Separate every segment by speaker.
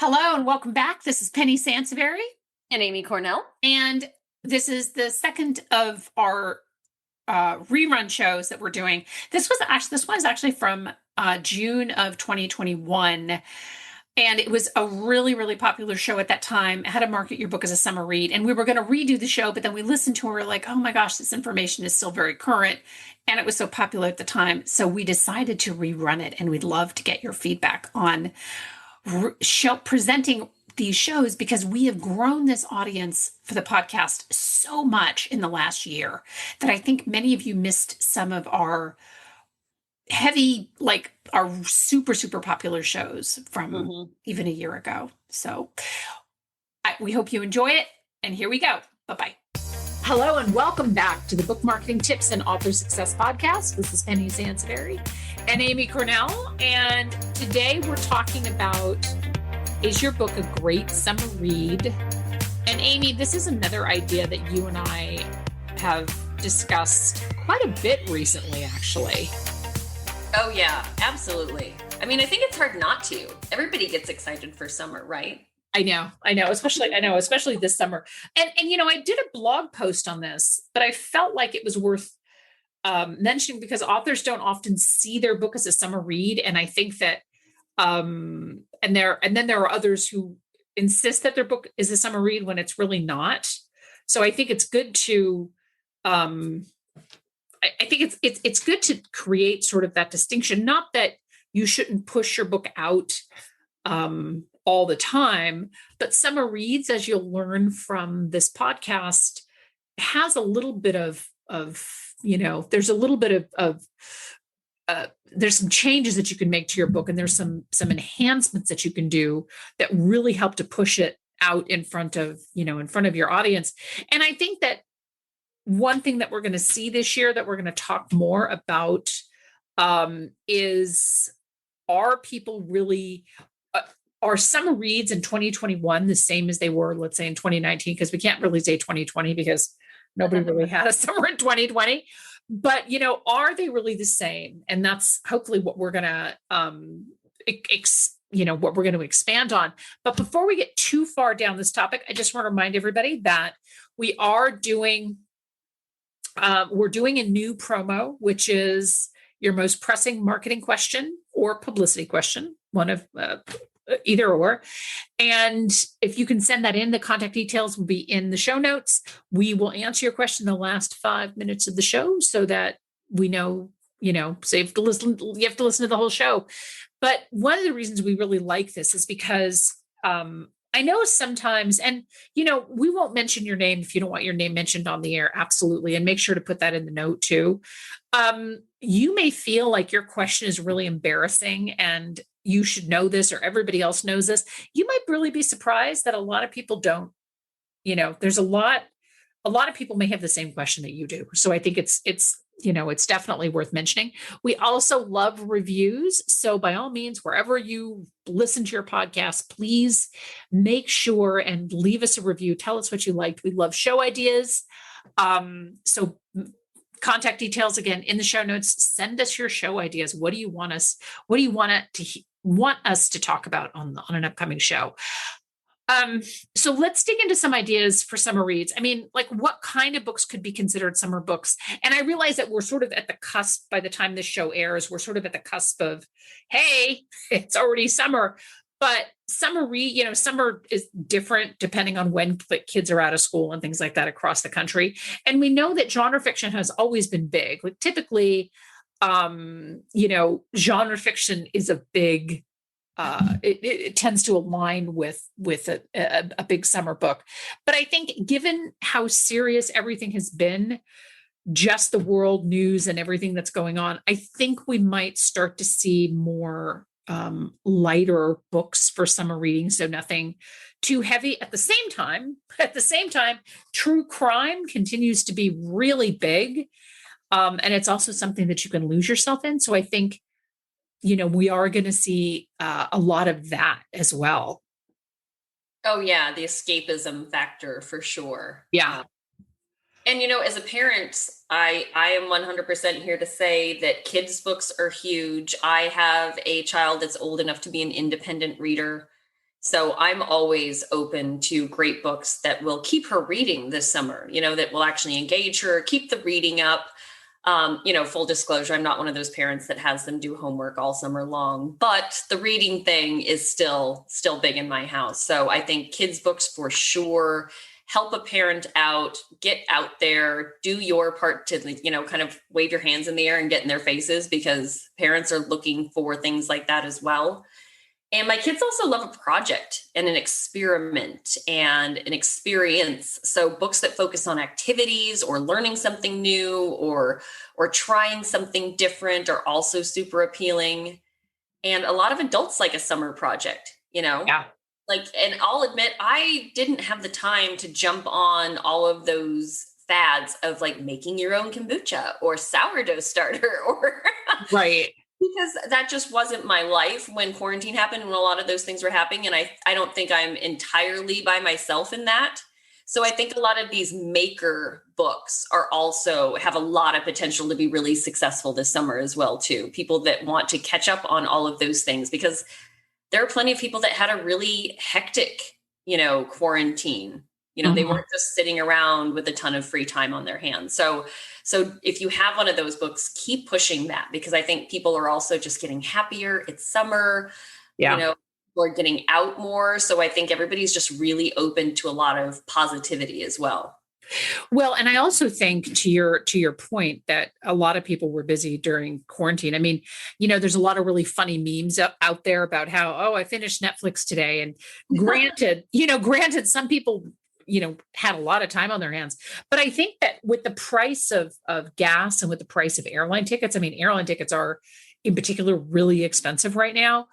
Speaker 1: Hello and welcome back. This is Penny Sansevieri,
Speaker 2: And Amy Cornell.
Speaker 1: and this is the second of our rerun shows that we're doing. This one is actually from June of 2021, and it was a really, really popular show at that time. How to market your book as a summer read, and we were going to redo the show, but then we listened to it. We're like, oh my gosh, this information is still very current, and it was so popular at the time. So we decided to rerun it, and we'd love to get your feedback on presenting these shows because we have grown this audience for the podcast so much in the last year that I think many of you missed some of our heavy, like our super, super popular shows from even a year ago. So we hope you enjoy it. And here we go. Bye-bye. Hello and welcome back to the Book Marketing Tips and Author Success Podcast. This is Penny Sansevieri and Amy Cornell. And today we're talking about, is your book a great summer read? And Amy, this is another idea that you and I have discussed quite a bit recently, actually.
Speaker 2: Oh yeah, absolutely. I mean, I think it's hard not to. Everybody gets excited for summer, right?
Speaker 1: I know, especially this summer. And I did a blog post on this, but I felt like it was worth mentioning because authors don't often see their book as a summer read. And I think that, and then there are others who insist that their book is a summer read when it's really not. So I think it's good to, I think it's good to create sort of that distinction. Not that you shouldn't push your book out all the time, but summer reads, as you'll learn from this podcast, has a little bit of there's a little bit of there's some changes that you can make to your book, and there's some enhancements that you can do that really help to push it out in front of your audience. And I think that one thing that we're going to see this year that we're going to talk more about is, are people really are summer reads in 2021 the same as they were, let's say, in 2019? Because we can't really say 2020 because nobody really had a summer in 2020. But, are they really the same? And that's hopefully what we're going to, what we're going to expand on. But before we get too far down this topic, I just want to remind everybody that we are doing, we're doing a new promo, which is your most pressing marketing question or publicity question, one of either or. And if you can send that in, the contact details will be in the show notes. We will answer your question in the last 5 minutes of the show so that we know, so you have to listen to the whole show. But one of the reasons we really like this is because I know sometimes, and we won't mention your name if you don't want your name mentioned on the air. Absolutely. And make sure to put that in the note too. You may feel like your question is really embarrassing and you should know this, or everybody else knows this. You might really be surprised that a lot of people don't. There's a lot of people may have the same question that you do. So I think it's definitely worth mentioning. We also love reviews. So by all means, wherever you listen to your podcast, please make sure and leave us a review. Tell us what you liked. We love show ideas. So contact details again in the show notes. Send us your show ideas. What do you want us to talk about on an upcoming show? So let's dig into some ideas for summer reads. I mean, like, what kind of books could be considered summer books? And I realize that we're sort of at the cusp. By the time this show airs, we're sort of at the cusp of, hey, it's already summer. But summer is different depending on when kids are out of school and things like that across the country. And we know that genre fiction has always been big. Like typically, genre fiction is a big, it tends to align with a big summer book. But I think given how serious everything has been, just the world news and everything that's going on, I think we might start to see more lighter books for summer reading. So nothing too heavy. At the same time, true crime continues to be really big. And it's also something that you can lose yourself in. So I think, we are going to see a lot of that as well.
Speaker 2: Oh yeah, the escapism factor for sure.
Speaker 1: Yeah.
Speaker 2: And, as a parent, I am 100% here to say that kids' books are huge. I have a child that's old enough to be an independent reader. So I'm always open to great books that will keep her reading this summer, that will actually engage her, keep the reading up. Full disclosure, I'm not one of those parents that has them do homework all summer long, but the reading thing is still big in my house. So I think kids' books for sure help a parent out, get out there, do your part to, kind of wave your hands in the air and get in their faces, because parents are looking for things like that as well. And my kids also love a project and an experiment and an experience. So books that focus on activities or learning something new or trying something different are also super appealing. And a lot of adults like a summer project,
Speaker 1: Yeah.
Speaker 2: and I'll admit, I didn't have the time to jump on all of those fads of like making your own kombucha or sourdough starter or
Speaker 1: Right.
Speaker 2: because that just wasn't my life when quarantine happened and a lot of those things were happening. And I don't think I'm entirely by myself in that. So I think a lot of these maker books are also have a lot of potential to be really successful this summer as well, too. People that want to catch up on all of those things, because there are plenty of people that had a really hectic, quarantine. They weren't just sitting around with a ton of free time on their hands. So if you have one of those books, keep pushing that, because I think people are also just getting happier. It's summer,
Speaker 1: Yeah.
Speaker 2: we're getting out more. So I think everybody's just really open to a lot of positivity as well.
Speaker 1: Well, and I also think to your point that a lot of people were busy during quarantine. I mean, there's a lot of really funny memes out there about how, oh, I finished Netflix today. And granted, some people, had a lot of time on their hands. But I think that with the price of gas and with the price of airline tickets, I mean, airline tickets are in particular really expensive right now.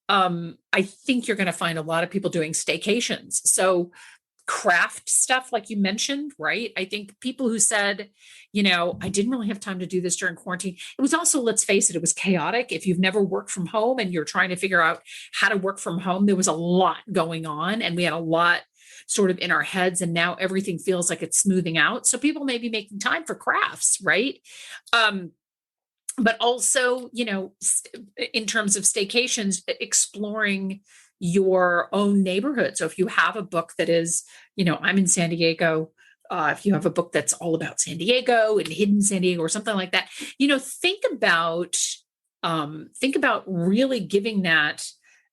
Speaker 1: I think you're going to find a lot of people doing staycations. So craft stuff, like you mentioned, right? I think people who said, I didn't really have time to do this during quarantine. It was also, let's face it, it was chaotic. If you've never worked from home and you're trying to figure out how to work from home, there was a lot going on and we had a lot sort of in our heads, and now everything feels like it's smoothing out. So people may be making time for crafts, right? But also, in terms of staycations, exploring your own neighborhood. So if you have a book that is, I'm in San Diego, if you have a book that's all about San Diego and hidden San Diego or something like that, think about really giving that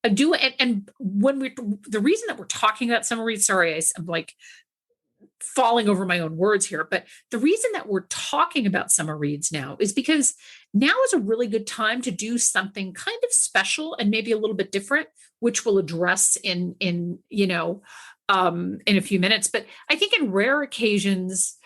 Speaker 1: a do. And when the reason that we're talking about summer reads, sorry, I'm like falling over my own words here, but the reason that we're talking about summer reads now is because now is a really good time to do something kind of special and maybe a little bit different, which we'll address in a few minutes. But I think in rare occasions,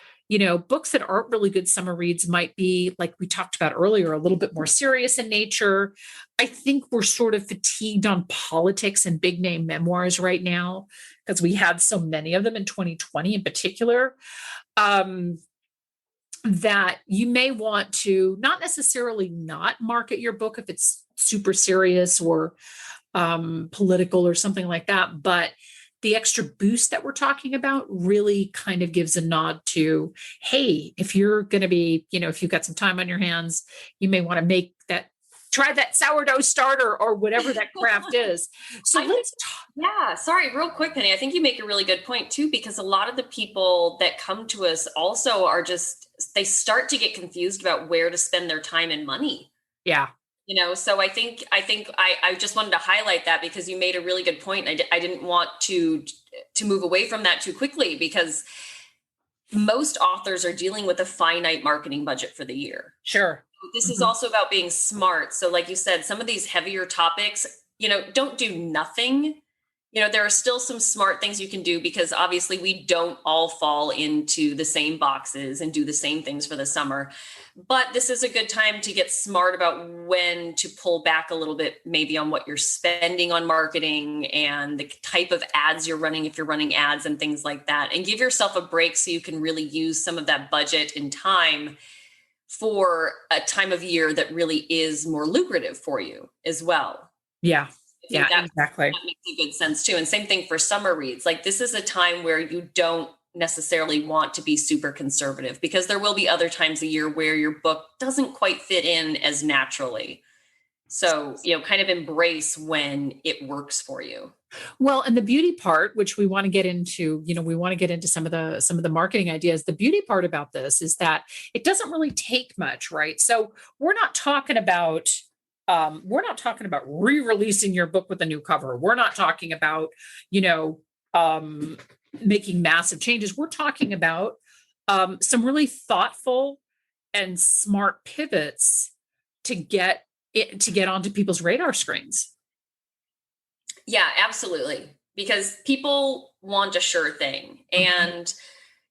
Speaker 1: books that aren't really good summer reads might be, like we talked about earlier, a little bit more serious in nature. I think we're sort of fatigued on politics and big name memoirs right now, because we had so many of them in 2020 in particular, that you may want to not necessarily not market your book if it's super serious or political or something like that. But the extra boost that we're talking about really kind of gives a nod to, hey, if you're going to be, if you've got some time on your hands, you may want to try that sourdough starter or whatever that craft is. So
Speaker 2: yeah, sorry, real quick, Penny. I think you make a really good point too, because a lot of the people that come to us also are they start to get confused about where to spend their time and money.
Speaker 1: Yeah.
Speaker 2: So I think I just wanted to highlight that, because you made a really good point. I didn't want to move away from that too quickly, because most authors are dealing with a finite marketing budget for the year.
Speaker 1: Sure.
Speaker 2: This is also about being smart. So like you said, some of these heavier topics, don't do nothing. There are still some smart things you can do, because obviously we don't all fall into the same boxes and do the same things for the summer. But this is a good time to get smart about when to pull back a little bit, maybe on what you're spending on marketing and the type of ads you're running, if you're running ads and things like that, and give yourself a break so you can really use some of that budget and time for a time of year that really is more lucrative for you as well.
Speaker 1: Yeah. Yeah, exactly.
Speaker 2: That makes a good sense too. And same thing for summer reads. Like, this is a time where you don't necessarily want to be super conservative, because there will be other times a year where your book doesn't quite fit in as naturally. So, kind of embrace when it works for you.
Speaker 1: Well, and the beauty part, which we want to get into, we want to get into some of the marketing ideas. The beauty part about this is that it doesn't really take much, right? So we're not talking about re-releasing your book with a new cover. We're not talking about, you know, making massive changes. We're talking about some really thoughtful and smart pivots to get onto people's radar screens.
Speaker 2: Yeah, absolutely. Because people want a sure thing. And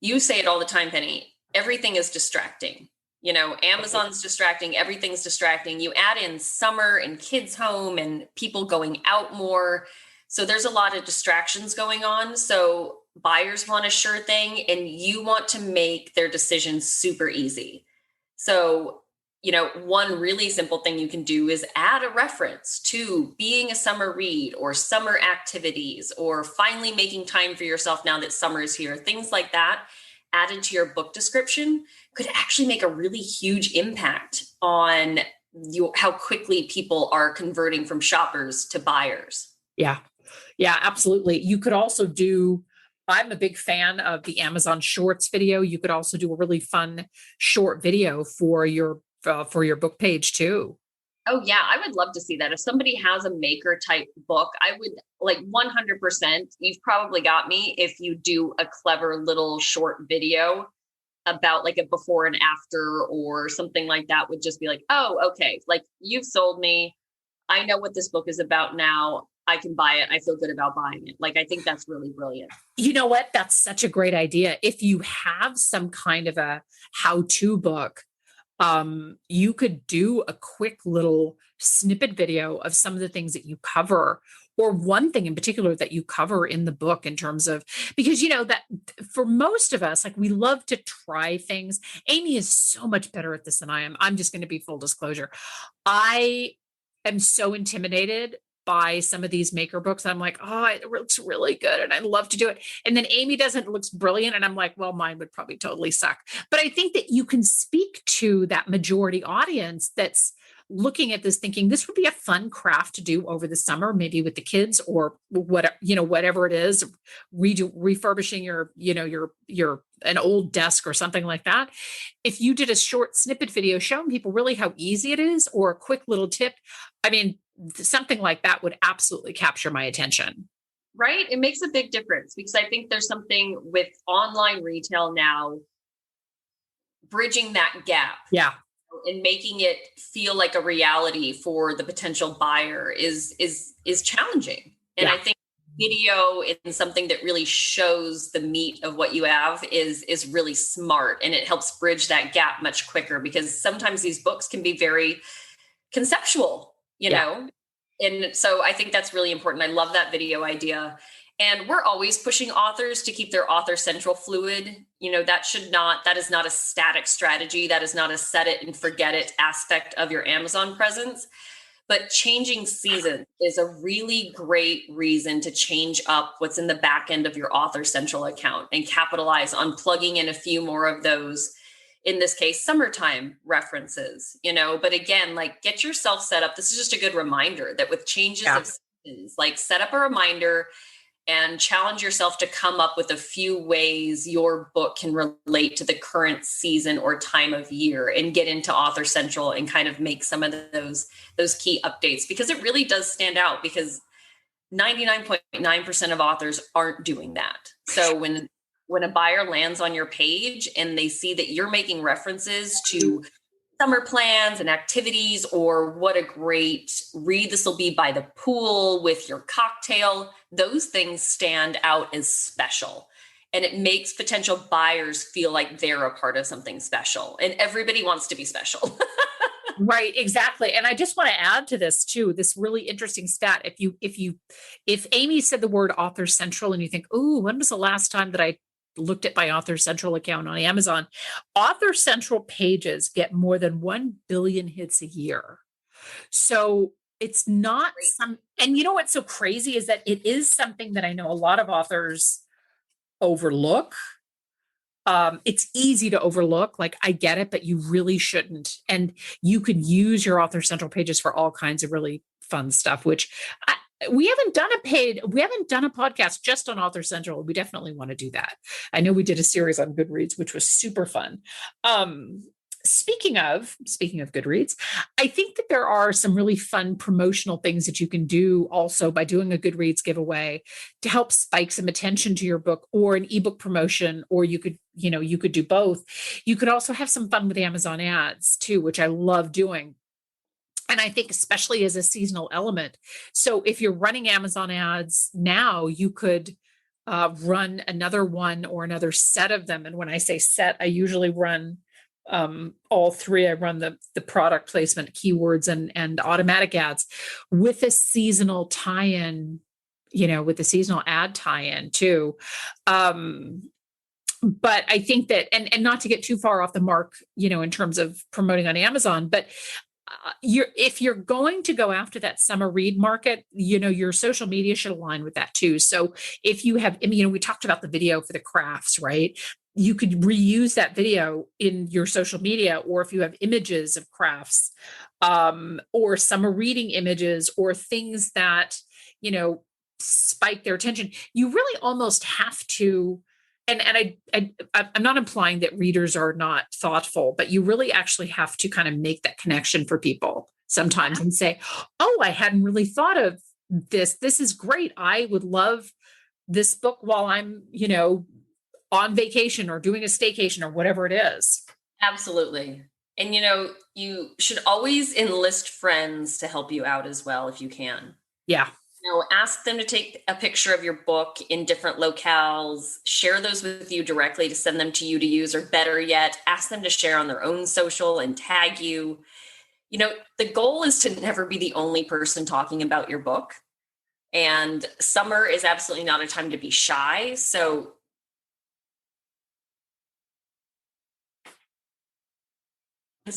Speaker 2: you say it all the time, Penny, everything is distracting. Amazon's distracting, everything's distracting. You add in summer and kids home and people going out more. So there's a lot of distractions going on. So buyers want a sure thing, and you want to make their decisions super easy. So, one really simple thing you can do is add a reference to being a summer read or summer activities or finally making time for yourself now that summer is here. Things like that added to your book description could actually make a really huge impact on how quickly people are converting from shoppers to buyers.
Speaker 1: Yeah. Yeah, absolutely. You could also I'm a big fan of the Amazon Shorts video. You could also do a really fun short video for your book page too.
Speaker 2: Oh yeah, I would love to see that. If somebody has a maker type book, I would 100%. You've probably got me if you do a clever little short video about like a before and after or something like that. Would just be like, oh, okay, like you've sold me. I know what this book is about now. I can buy it. I feel good about buying it. Like, I think that's really brilliant.
Speaker 1: You know what? That's such a great idea. If you have some kind of a how-to book, you could do a quick little snippet video of some of the things that you cover, or one thing in particular that you cover in the book in terms of, because that for most of us, like, we love to try things. Amy is so much better at this than I am. I'm just going to be full disclosure. I am so intimidated by some of these maker books. I'm like, oh, it looks really good and I'd love to do it. And then Amy does it looks brilliant. And I'm like, well, mine would probably totally suck. But I think that you can speak to that majority audience that's looking at this thinking this would be a fun craft to do over the summer, maybe with the kids or whatever it is, refurbishing your an old desk or something like that. If you did a short snippet video showing people really how easy it is, or a quick little tip, I mean, something like that would absolutely capture my attention.
Speaker 2: Right? It makes a big difference because I think there's something with online retail now, bridging that gap.
Speaker 1: Yeah.
Speaker 2: And making it feel like a reality for the potential buyer is challenging. And I think video in something that really shows the meat of what you have is really smart, and it helps bridge that gap much quicker, because sometimes these books can be very conceptual, know? And so I think that's really important. I love that video idea. And we're always pushing authors to keep their author central fluid. That is not a static strategy. That is not a set it and forget it aspect of your Amazon presence. But changing seasons is a really great reason to change up what's in the back end of your author central account and capitalize on plugging in a few more of those, in this case, summertime references, but again, like, get yourself set up. This is just a good reminder that with changes of seasons, like, set up a reminder and challenge yourself to come up with a few ways your book can relate to the current season or time of year, and get into Author Central and kind of make some of those key updates, because it really does stand out, because 99.9% of authors aren't doing that. So when a buyer lands on your page and they see that you're making references to summer plans and activities, or what a great read this will be by the pool with your cocktail, those things stand out as special. And it makes potential buyers feel like they're a part of something special. And everybody wants to be special.
Speaker 1: Right, exactly. And I just want to add to this too, this really interesting stat. If Amy said the word Author Central and you think, oh, when was the last time that I looked at my Author Central account on Amazon? Author Central pages get more than 1 billion hits a year. So it's not and you know what's so crazy is that it is something that I know a lot of authors overlook. It's easy to overlook. Like, I get it, but you really shouldn't. And you could use your Author Central pages for all kinds of really fun stuff, which we haven't done a podcast just on Author Central. We definitely want to do that. I know we did a series on Goodreads, which was super fun. Speaking of Goodreads, I think that there are some really fun promotional things that you can do also by doing a Goodreads giveaway to help spike some attention to your book, or an ebook promotion, or you could do both. You could also have some fun with Amazon ads too, which I love doing. And I think especially as a seasonal element. So if you're running Amazon ads now, you could run another one or another set of them. And when I say set, I usually run all three. I run the product placement, keywords, and automatic ads with a seasonal tie-in, with the seasonal ad tie-in too. But I think that, and not to get too far off the mark, in terms of promoting on Amazon, but if you're going to go after that summer read market, your social media should align with that too. So if you have, we talked about the video for the crafts, right? You could reuse that video in your social media, or if you have images of crafts, or summer reading images, or things that, spike their attention, you really almost have to. And I'm not implying that readers are not thoughtful, but you really actually have to kind of make that connection for people sometimes and say, oh, I hadn't really thought of this. This is great. I would love this book while I'm, on vacation or doing a staycation or whatever it is.
Speaker 2: Absolutely. And, you should always enlist friends to help you out as well, if you can.
Speaker 1: Yeah.
Speaker 2: Ask them to take a picture of your book in different locales, share those with you directly to send them to you to use, or better yet, ask them to share on their own social and tag you. The goal is to never be the only person talking about your book. And summer is absolutely not a time to be shy. So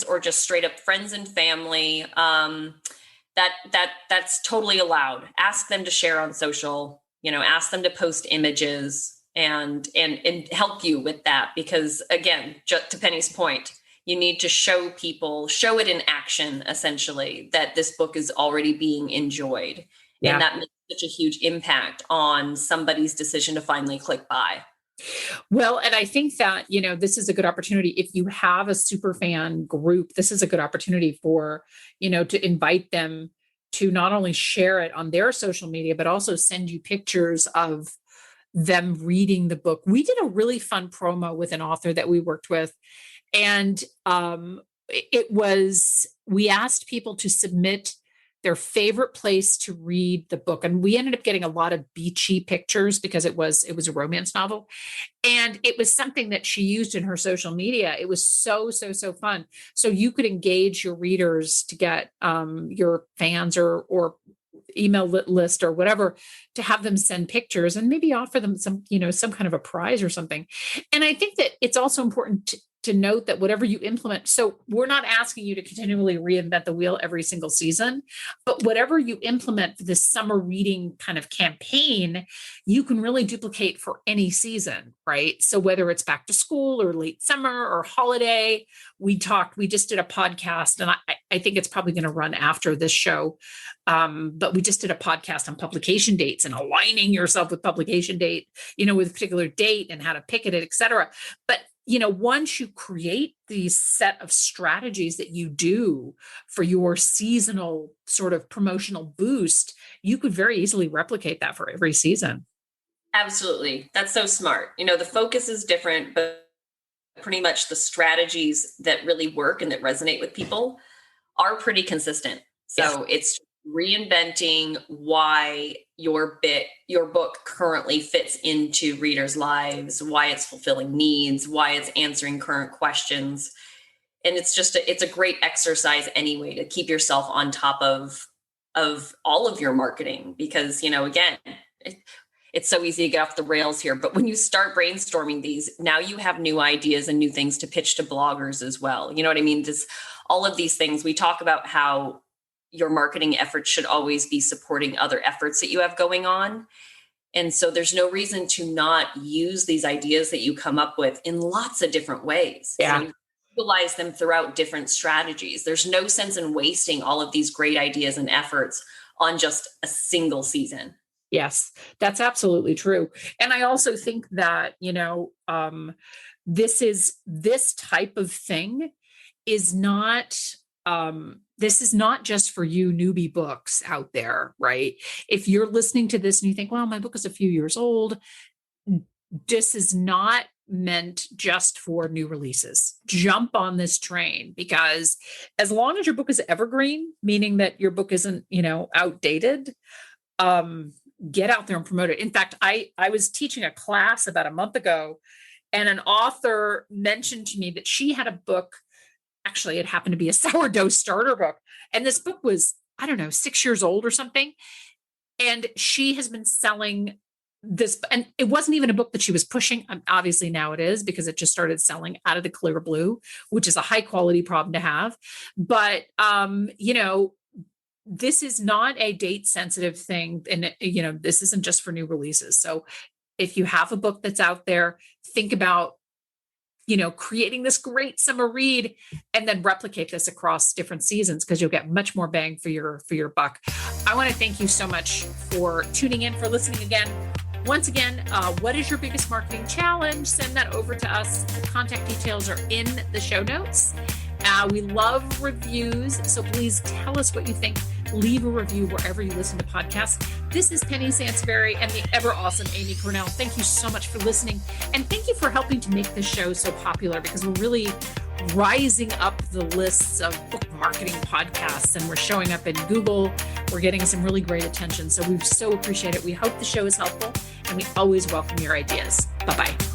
Speaker 2: or just straight up friends and family, that's totally allowed. Ask them to share on social, ask them to post images and help you with that. Because again, just to Penny's point, you need to show it in action, essentially, that this book is already being enjoyed. Yeah. And that makes such a huge impact on somebody's decision to finally click buy.
Speaker 1: Well, and I think that, this is a good opportunity. If you have a super fan group, this is a good opportunity for, to invite them to not only share it on their social media, but also send you pictures of them reading the book. We did a really fun promo with an author that we worked with. And we asked people to submit their favorite place to read the book. And we ended up getting a lot of beachy pictures because it was a romance novel. And it was something that she used in her social media. It was so fun. So you could engage your readers to get your fans or email list or whatever, to have them send pictures and maybe offer them some kind of a prize or something. And I think that it's also important to note that whatever you implement, so we're not asking you to continually reinvent the wheel every single season, but whatever you implement for this summer reading kind of campaign, you can really duplicate for any season, right? So whether it's back to school or late summer or holiday, we just did a podcast, and I think it's probably going to run after this show. But we just did a podcast on publication dates and aligning yourself with publication date, with a particular date and how to pick it, et cetera. But once you create these set of strategies that you do for your seasonal sort of promotional boost, you could very easily replicate that for every season.
Speaker 2: Absolutely. That's so smart. The focus is different, but pretty much the strategies that really work and that resonate with people are pretty consistent. So It's reinventing why your book currently fits into readers' lives, why it's fulfilling needs, why it's answering current questions. And it's a great exercise anyway to keep yourself on top of all of your marketing, because, again, it's so easy to get off the rails here, but when you start brainstorming these, now you have new ideas and new things to pitch to bloggers as well. You know what I mean? Just all of these things. We talk about how your marketing efforts should always be supporting other efforts that you have going on. And so there's no reason to not use these ideas that you come up with in lots of different ways.
Speaker 1: Yeah.
Speaker 2: So utilize them throughout different strategies. There's no sense in wasting all of these great ideas and efforts on just a single season.
Speaker 1: Yes, that's absolutely true. And I also think that, this type of thing is not, this is not just for you newbie books out there, right? If you're listening to this and you think, well, my book is a few years old, this is not meant just for new releases. Jump on this train, because as long as your book is evergreen, meaning that your book isn't, outdated, get out there and promote it. In fact, I was teaching a class about a month ago, and an author mentioned to me that she had a book. Actually, it happened to be a sourdough starter book. And this book was, I don't know, 6 years old or something. And she has been selling this, and it wasn't even a book that she was pushing. Obviously now it is, because it just started selling out of the clear blue, which is a high quality problem to have. But, this is not a date sensitive thing. And, this isn't just for new releases. So if you have a book that's out there, think about, creating this great summer read, and then replicate this across different seasons, because you'll get much more bang for your buck. I want to thank you so much for tuning in, for listening again. Once again, what is your biggest marketing challenge? Send that over to us. The contact details are in the show notes. We love reviews, so please tell us what you think. Leave a review wherever you listen to podcasts. This is Penny Sansevieri and the ever awesome Amy Cornell. Thank you so much for listening, and thank you for helping to make this show so popular, because we're really rising up the lists of book marketing podcasts, and we're showing up in Google. We're getting some really great attention, so we so appreciate it. We hope the show is helpful, and we always welcome your ideas. Bye-bye.